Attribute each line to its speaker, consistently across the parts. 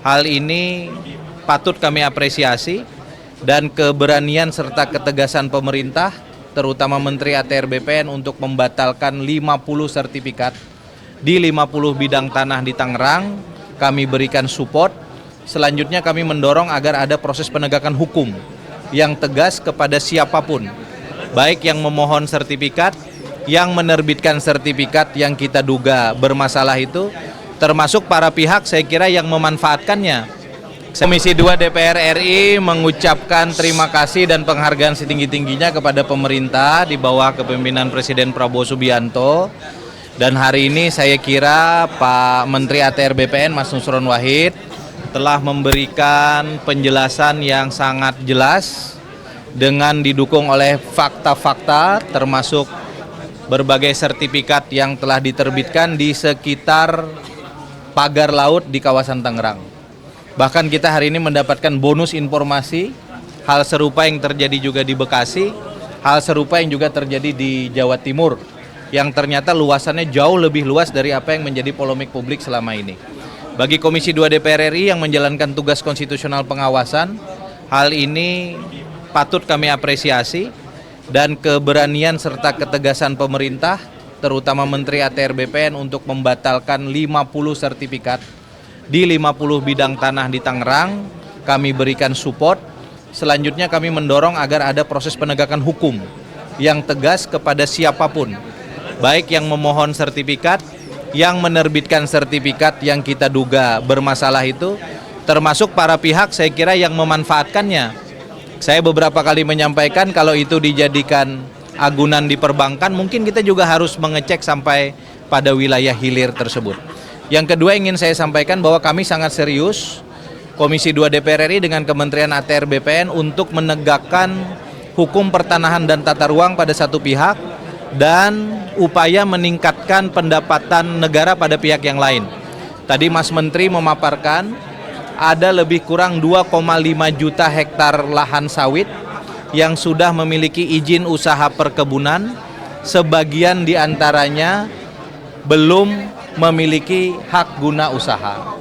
Speaker 1: Hal ini patut kami apresiasi dan keberanian serta ketegasan pemerintah, terutama Menteri ATR BPN untuk membatalkan 50 sertifikat di 50 bidang tanah di Tangerang. Kami berikan support. Selanjutnya kami mendorong agar ada proses penegakan hukum yang tegas kepada siapapun, baik yang memohon sertifikat, yang menerbitkan sertifikat yang kita duga bermasalah itu, termasuk para pihak saya kira yang memanfaatkannya. Komisi 2 DPR RI mengucapkan terima kasih dan penghargaan setinggi-tingginya kepada pemerintah di bawah kepemimpinan Presiden Prabowo Subianto. Dan hari ini saya kira Pak Menteri ATR BPN Mas Nusron Wahid telah memberikan penjelasan yang sangat jelas dengan didukung oleh fakta-fakta termasuk berbagai sertifikat yang telah diterbitkan di sekitar pagar laut di kawasan Tangerang. Bahkan kita hari ini mendapatkan bonus informasi hal serupa yang terjadi juga di Bekasi, hal serupa yang juga terjadi di Jawa Timur, yang ternyata luasannya jauh lebih luas dari apa yang menjadi polemik publik selama ini. Bagi Komisi 2 DPR RI yang menjalankan tugas konstitusional pengawasan, hal ini patut kami apresiasi dan keberanian serta ketegasan pemerintah, terutama Menteri ATR BPN untuk membatalkan 50 sertifikat di 50 bidang tanah di Tangerang. Kami berikan support. Selanjutnya kami mendorong agar ada proses penegakan hukum yang tegas kepada siapapun, baik yang memohon sertifikat, yang menerbitkan sertifikat yang kita duga bermasalah itu, termasuk para pihak saya kira yang memanfaatkannya. Saya beberapa kali menyampaikan kalau itu dijadikan agunan di perbankan, mungkin kita juga harus mengecek sampai pada wilayah hilir tersebut. Yang kedua ingin saya sampaikan bahwa kami sangat serius, Komisi 2 DPR RI dengan Kementerian ATR BPN untuk menegakkan hukum pertanahan dan tata ruang pada satu pihak dan upaya meningkatkan pendapatan negara pada pihak yang lain. Tadi Mas Menteri memaparkan ada lebih kurang 2,5 juta hektar lahan sawit yang sudah memiliki izin usaha perkebunan, sebagian diantaranya belum memiliki hak guna usaha.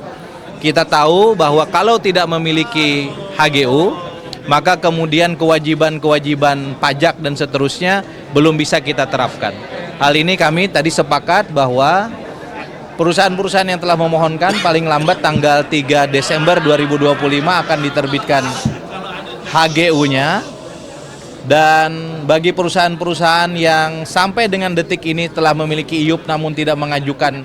Speaker 1: Kita tahu bahwa kalau tidak memiliki HGU, maka kemudian kewajiban-kewajiban pajak dan seterusnya belum bisa kita terapkan. Hal ini kami tadi sepakat bahwa perusahaan-perusahaan yang telah memohonkan paling lambat tanggal 3 Desember 2025 akan diterbitkan HGU-nya. Dan bagi perusahaan-perusahaan yang sampai dengan detik ini telah memiliki IUP namun tidak mengajukan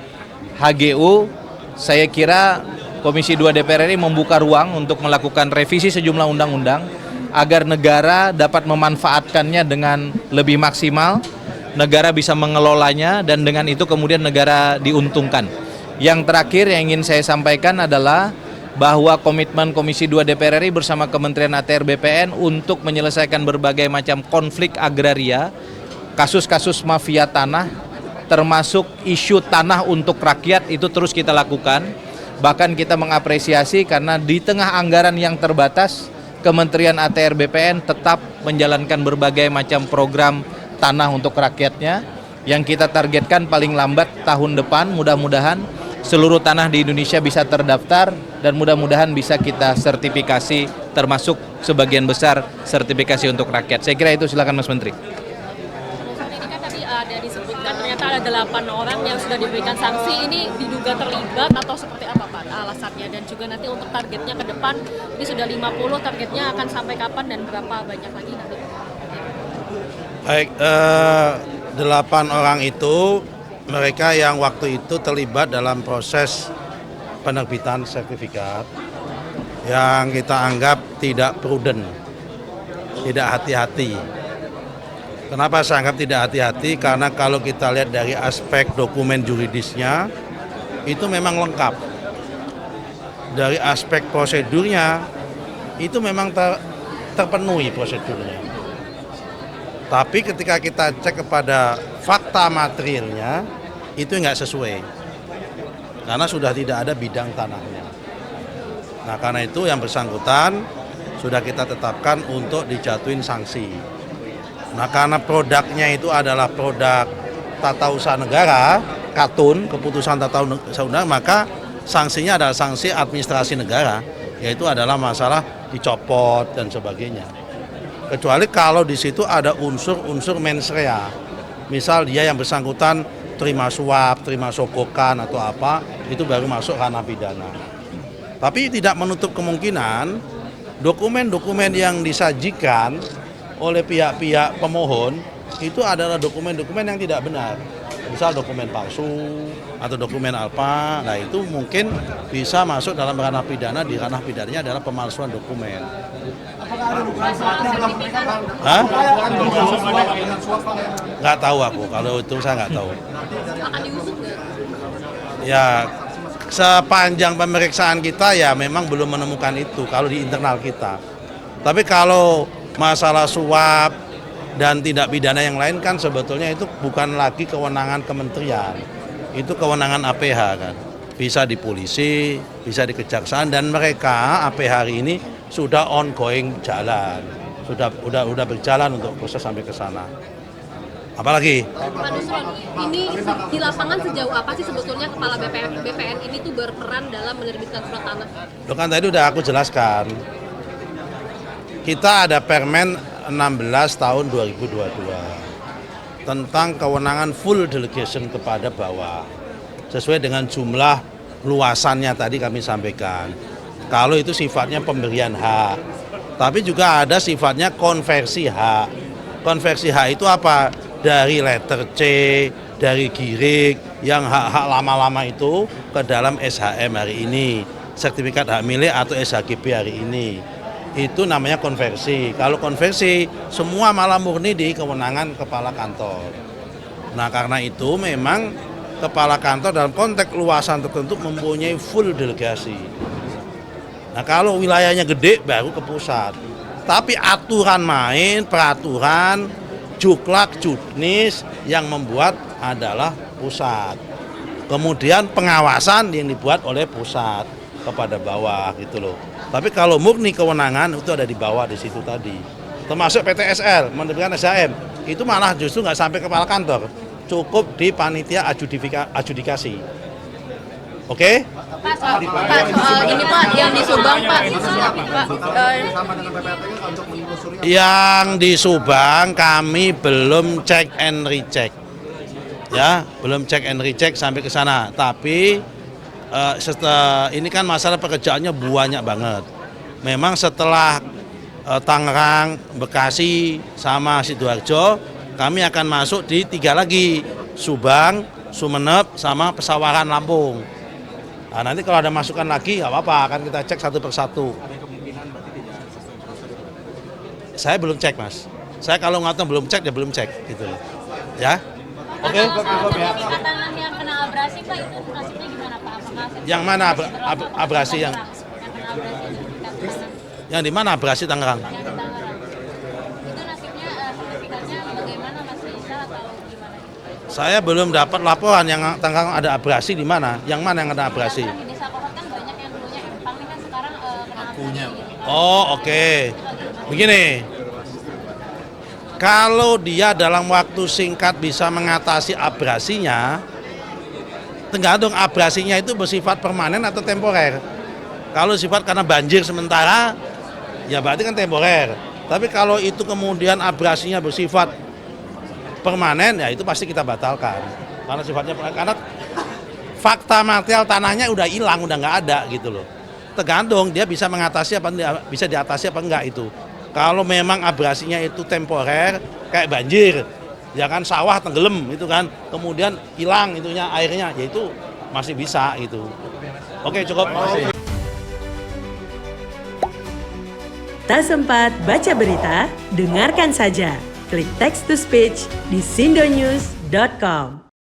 Speaker 1: HGU, saya kira Komisi 2 DPR RI membuka ruang untuk melakukan revisi sejumlah undang-undang agar negara dapat memanfaatkannya dengan lebih maksimal, negara bisa mengelolanya, dan dengan itu kemudian negara diuntungkan. Yang terakhir yang ingin saya sampaikan adalah bahwa komitmen Komisi 2 DPR RI bersama Kementerian ATR BPN untuk menyelesaikan berbagai macam konflik agraria, kasus-kasus mafia tanah, termasuk isu tanah untuk rakyat itu terus kita lakukan. Bahkan kita mengapresiasi karena di tengah anggaran yang terbatas, Kementerian ATR BPN tetap menjalankan berbagai macam program tanah untuk rakyatnya yang kita targetkan paling lambat tahun depan. Mudah-mudahan seluruh tanah di Indonesia bisa terdaftar dan mudah-mudahan bisa kita sertifikasi, termasuk sebagian besar sertifikasi untuk rakyat. Saya kira itu, silakan Mas Menteri.
Speaker 2: Ini kan tadi ada disebutkan ternyata ada 8 orang yang sudah diberikan sanksi, ini diduga terlibat atau seperti apa Pak alasannya, dan juga nanti untuk targetnya ke depan ini sudah 50, targetnya akan sampai kapan dan berapa banyak lagi nanti?
Speaker 3: Baik, 8 orang itu mereka yang waktu itu terlibat dalam proses penerbitan sertifikat yang kita anggap tidak prudent, tidak hati-hati. Kenapa saya anggap tidak hati-hati? Karena kalau kita lihat dari aspek dokumen juridisnya itu memang lengkap. Dari aspek prosedurnya itu memang terpenuhi prosedurnya. Tapi ketika kita cek kepada fakta materialnya itu nggak sesuai. Karena sudah tidak ada bidang tanahnya. Nah, karena itu yang bersangkutan sudah kita tetapkan untuk dijatuhin sanksi. Nah, karena produknya itu adalah produk tata usaha negara, KATUN, keputusan tata usaha negara, maka sanksinya adalah sanksi administrasi negara, yaitu adalah masalah dicopot dan sebagainya. Kecuali kalau di situ ada unsur-unsur mens rea. Misal dia yang bersangkutan terima suap, terima sogokan atau apa, itu baru masuk ranah pidana. Tapi tidak menutup kemungkinan dokumen-dokumen yang disajikan oleh pihak-pihak pemohon itu adalah dokumen-dokumen yang tidak benar. Misal dokumen palsu atau dokumen apa, nah itu mungkin bisa masuk dalam ranah pidana. Di ranah pidananya adalah pemalsuan dokumen. Hah? Nggak tahu aku, kalau itu saya nggak tahu.
Speaker 2: Akan diusut nggak?
Speaker 3: Ya, sepanjang pemeriksaan kita ya memang belum menemukan itu kalau di internal kita. Tapi kalau masalah suap dan tindak pidana yang lain kan sebetulnya itu bukan lagi kewenangan kementerian, itu kewenangan APH kan. Bisa di polisi, bisa di kejaksaan, dan mereka APH hari ini sudah ongoing jalan, sudah berjalan untuk proses sampai ke sana. Apalagi?
Speaker 2: Pak Nusron, ini di lapangan sejauh apa sih sebetulnya Kepala BPN ini tuh berperan dalam menerbitkan surat tanah?
Speaker 3: Loh kan tadi udah aku jelaskan. Kita ada Permen 16 tahun 2022 tentang kewenangan full delegation kepada bawah. Sesuai dengan jumlah luasannya tadi kami sampaikan. Kalau itu sifatnya pemberian hak. Tapi juga ada sifatnya konversi hak. Konversi hak itu apa? Dari letter C, dari girik, yang hak-hak lama-lama itu ke dalam SHM hari ini, sertifikat hak milik atau SHGB hari ini. Itu namanya konversi. Kalau konversi, semua malah murni di kewenangan kepala kantor. Nah, karena itu memang kepala kantor dalam konteks luasan tertentu mempunyai full delegasi. Nah, kalau wilayahnya gede baru ke pusat. Tapi aturan main, peraturan, juklak, juknis yang membuat adalah pusat. Kemudian pengawasan yang dibuat oleh pusat kepada bawah gitu loh. Tapi kalau murni kewenangan itu ada di bawah di situ tadi. Termasuk PTSL, menerbitkan SHM, itu malah justru nggak sampai kepala kantor. Cukup di panitia adjudikasi. Oke?
Speaker 2: Pak, soal ini Pak yang di Subang Pak.
Speaker 3: Yang di Subang kami belum cek and recheck. Ya, belum cek and recheck sampai ke sana. Tapi ini kan masalah pekerjaannya banyak banget. Memang setelah Tangerang, Bekasi, sama Sidoarjo, kami akan masuk di 3 lagi, Subang, Sumeneb, sama Pesawaran Lampung. Nah, nanti kalau ada masukan lagi, nggak apa-apa, akan kita cek satu persatu. Saya belum cek, Mas. Saya kalau nggak tahu belum cek, ya belum cek, gitu loh. Ya, oke.
Speaker 2: Tangan yang kena abrasi Pak itu nasibnya gimana Pak?
Speaker 3: Yang mana abrasi yang? Yang di mana abrasi Tangerang?
Speaker 2: Yang di Tangerang. Itu nasibnya sertifikatnya bagaimana Mas Isa atau gimana?
Speaker 3: Saya belum dapat laporan yang Tangerang ada abrasi di mana. Yang mana yang ada abrasi?
Speaker 2: Di desa Kohor kan banyak yang dulunya empang, ini kan sekarang kena abrasi.
Speaker 3: Oh, oke. Begini. Kalau dia dalam waktu singkat bisa mengatasi abrasinya, tergantung abrasinya itu bersifat permanen atau temporer. Kalau sifat karena banjir sementara, ya berarti kan temporer. Tapi kalau itu kemudian abrasinya bersifat permanen, ya itu pasti kita batalkan. Karena sifatnya karena fakta material tanahnya udah hilang, udah nggak ada gitu loh. Tergantung dia bisa mengatasi apa, bisa diatasi apa enggak itu. Kalau memang abrasinya itu temporer, kayak banjir, ya kan sawah tenggelam itu kan, kemudian hilang itunya airnya, ya itu masih bisa itu. Oke, cukup.
Speaker 4: Tak sempat baca berita? Dengarkan saja. Klik text to speech di sindonews.com.